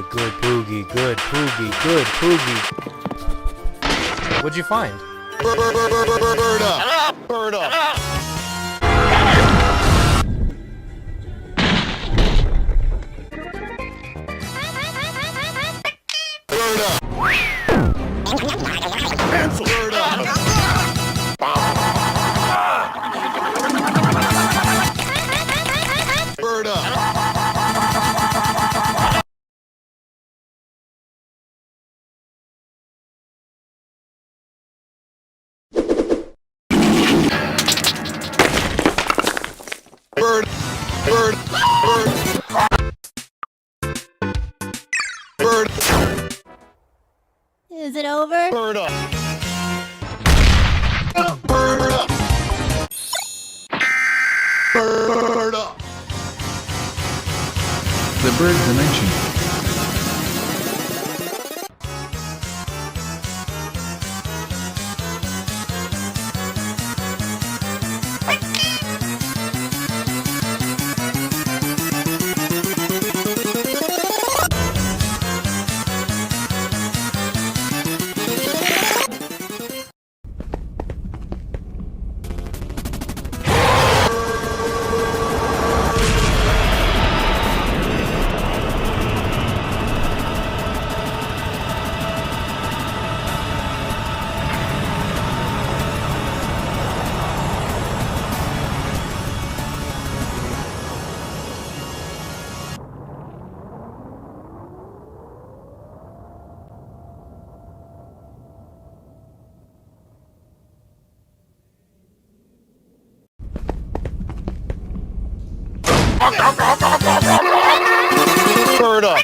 good Poogie, good Poogie, good Poogie. What'd you find? Bird up! Bird up! Bird up! Cancel! Bird up! Bird up! Bird! Bird! Bird! Bird! Is it over? Bird up! Bird up! Bird up! The bird dimension. Bird up!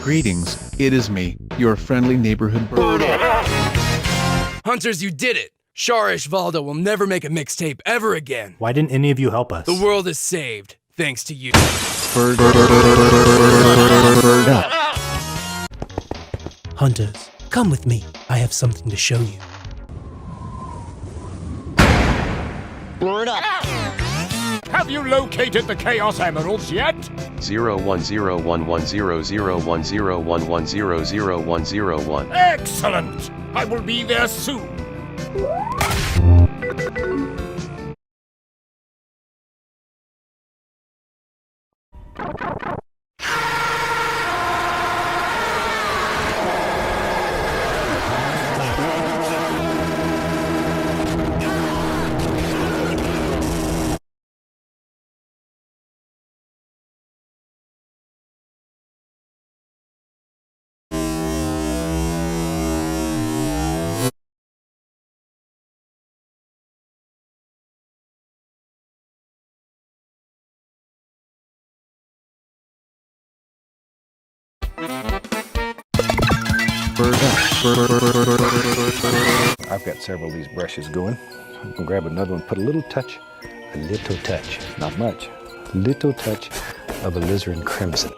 Greetings, it is me, your friendly neighborhood bird. Hunters, you did it! Sharish Valdo will never make a mixtape ever again. Why didn't any of you help us? The world is saved, thanks to you. Bird up. Hunters, come with me. I have something to show you. Bird up! Have you located the Chaos Emeralds yet? 01011001101010101. Excellent! I will be there soon. I've got several of these brushes going. I'm gonna grab another one, put a little touch, not much, little touch of alizarin crimson.